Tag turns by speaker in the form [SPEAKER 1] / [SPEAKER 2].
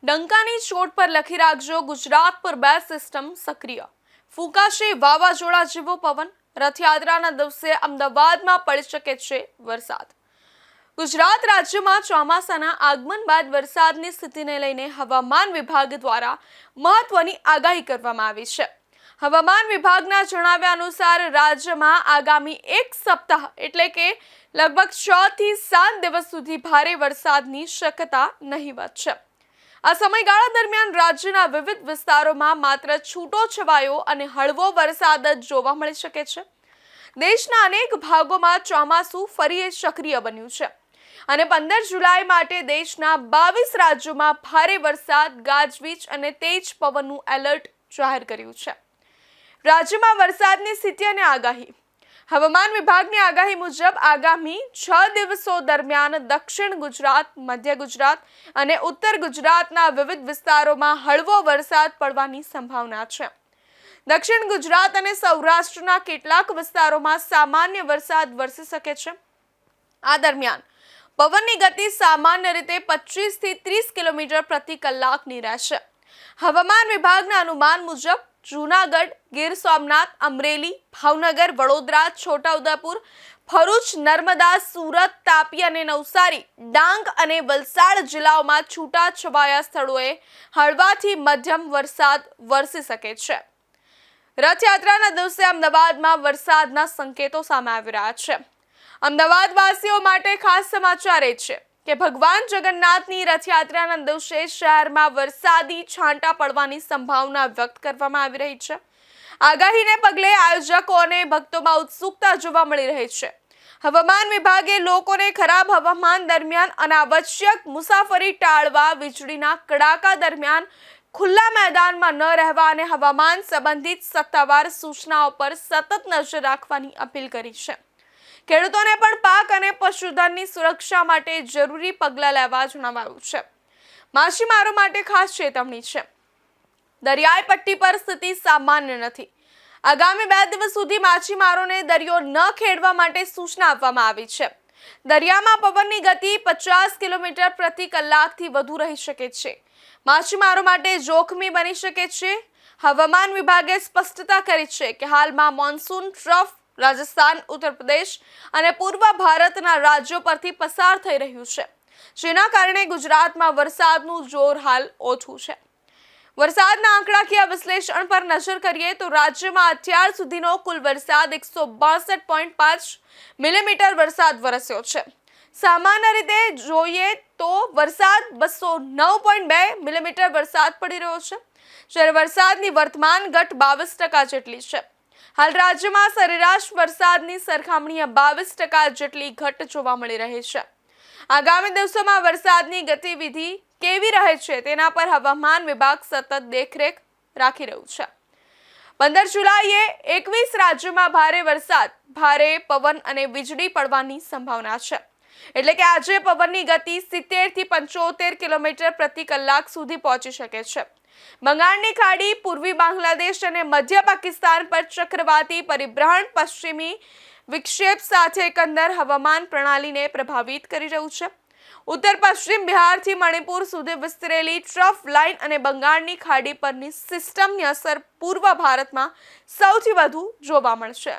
[SPEAKER 1] ડંકાની ચોટ પર લખી રાખજો, ગુજરાત પર બે સિસ્ટમ સક્રિય. ફૂંકાશે વાવાઝોડા જેવો પવન. રથયાત્રાના દિવસે અમદાવાદમાં પડી શકે છે વરસાદ. ગુજરાત રાજ્યમાં ચોમાસાના આગમન બાદ વરસાદની સ્થિતિને લઈને હવામાન વિભાગ દ્વારા મહત્વની આગાહી કરવામાં આવી છે. હવામાન વિભાગના જણાવ્યા અનુસાર રાજ્યમાં આગામી એક સપ્તાહ એટલે કે લગભગ 6 થી 7 દિવસ સુધી ભારે વરસાદની શક્યતા નહીવત છે. આ સમયગાળા દરમિયાન રાજ્યના વિવિધ વિસ્તારોમાં માત્ર છૂટો છવાયો અને હળવો વરસાદ જ જોવા મળી શકે છે. દેશના અનેક ભાગોમાં ચોમાસું ફરી સક્રિય બન્યું છે અને 15 જુલાઈ માટે દેશના 22 રાજ્યોમાં ભારે વરસાદ, ગાજવીજ અને તેજ પવનનું એલર્ટ જાહેર કર્યું છે. રાજ્યમાં વરસાદની સ્થિતિ અને આગાહી. હવામાન વિભાગની આગાહી મુજબ આગામી 6 દિવસો દરમિયાન દક્ષિણ ગુજરાત, મધ્ય ગુજરાત અને ઉત્તર ગુજરાતના વિવિધ વિસ્તારોમાં હળવો વરસાદ પડવાની સંભાવના છે. દક્ષિણ ગુજરાત અને સૌરાષ્ટ્રના કેટલાક વિસ્તારોમાં સામાન્ય વરસાદ વરસી શકે છે. આ દરમિયાન પવનની ગતિ સામાન્ય રીતે 25 થી 30 કિલોમીટર પ્રતિ કલાકની રહેશે. હવામાન વિભાગના અનુમાન મુજબ જૂનાગઢ, ગીર સોમનાથ, અમરેલી, ભાવનગર, વડોદરા, છોટાઉદેપુર, ભરૂચ, નર્મદા, સુરત, તાપી અને નવસારી, ડાંગ અને વલસાડ જિલ્લાઓમાં છૂટાછવાયા સ્થળોએ હળવાથી મધ્યમ વરસાદ વરસી શકે છે. રથયાત્રાના દિવસે અમદાવાદમાં વરસાદના સંકેતો સામે આવી રહ્યા છે. અમદાવાદવાસીઓ માટે ખાસ સમાચાર એ છે કે ભગવાન જગન્નાથની રથયાત્રાના દિવસે શહેરમાં વરસાદી છાંટા પડવાની સંભાવના વ્યક્ત કરવામાં આવી રહી છે. આગાહીને પગલે આયોજકો અને ભક્તોમાં ઉત્સુકતા જોવા મળી રહી છે. હવામાન વિભાગે લોકોને ખરાબ હવામાન દરમિયાન અનાવશ્યક મુસાફરી ટાળવા, વીજળીના કડાકા દરમિયાન ખુલ્લા મેદાનમાં ન રહેવા અને હવામાન સંબંધિત સત્તાવાર સૂચનાઓ પર સતત નજર રાખવાની અપીલ કરી છે. ખેડૂતોને પણ પાક અને પશુધનની સુરક્ષા માટે જરૂરી પગલાં લેવા જણાવાયું છે. માછીમારો માટે ખાસ ચેતવણી છે. દરિયાઈ પટ્ટી પર સ્થિતિ સામાન્ય નથી. આગામી 2 દિવસ સુધી માછીમારોને દરિયો ન ખેડવા માટે સૂચના આપવામાં આવી છે. દરિયામાં પવનની ગતિ 50 કિલોમીટર પ્રતિ કલાકથી વધુ રહી શકે છે. માછીમારો માટે જોખમી બની શકે છે. હવામાન વિભાગે સ્પષ્ટતા કરી છે કે હાલમાં મોન્સૂન ટ્રફ રાજસ્થાન, ઉત્તર પ્રદેશ અને પૂર્વ ભારતના રાજ્યો પરથી પસાર થઈ રહ્યું છે, જેના કારણે ગુજરાતમાં વરસાદનું જોર હાલ ઓછું છે. વરસાદના આંકડાકીય વિશ્લેષણ પર નજર કરીએ તો રાજ્યમાં અત્યાર સુધીનો કુલ વરસાદ 162.5 મિલીમીટર વરસાદ વરસ્યો છે. સામાન્ય રીતે જોઈએ તો વરસાદ 209.2 મિલીમીટર વરસાદ પડી રહ્યો છે, જ્યારે વરસાદની વર્તમાન ઘટ 22% જેટલી છે. હાલ રાજ્યમાં સરેરાશ વરસાદની સરખામણીએ 22% જેટલી ઘટ જોવા મળી રહી છે. આગામી દિવસોમાં વરસાદની ગતિવિધિ કેવી રહે છે તેના પર હવામાન વિભાગ સતત દેખરેખ રાખી રહ્યું છે. 15 જુલાઈએ 21 રાજ્યોમાં ભારે વરસાદ, ભારે પવન અને વીજળી પડવાની સંભાવના છે. એટલે કે આજે પવનની ગતિ 70 થી 75 કિલોમીટર પ્રતિ કલાક સુધી પહોંચી શકે છે. બંગાળની ખાડી, પૂર્વી બાંગ્લાદેશ અને મધ્ય પાકિસ્તાન પર ચક્રવાતી પરિભ્રમણ પશ્ચિમી વિક્ષેપ સાથે એકંદર હવામાન પ્રણાલીને પ્રભાવિત કરી રહ્યું છે. ઉત્તર પશ્ચિમ બિહારથી મણિપુર સુધી વિસ્તરેલી ટ્રફ લાઇન અને બંગાળની ખાડી પરની સિસ્ટમની અસર પૂર્વ ભારતમાં સૌથી વધુ જોવા મળશે.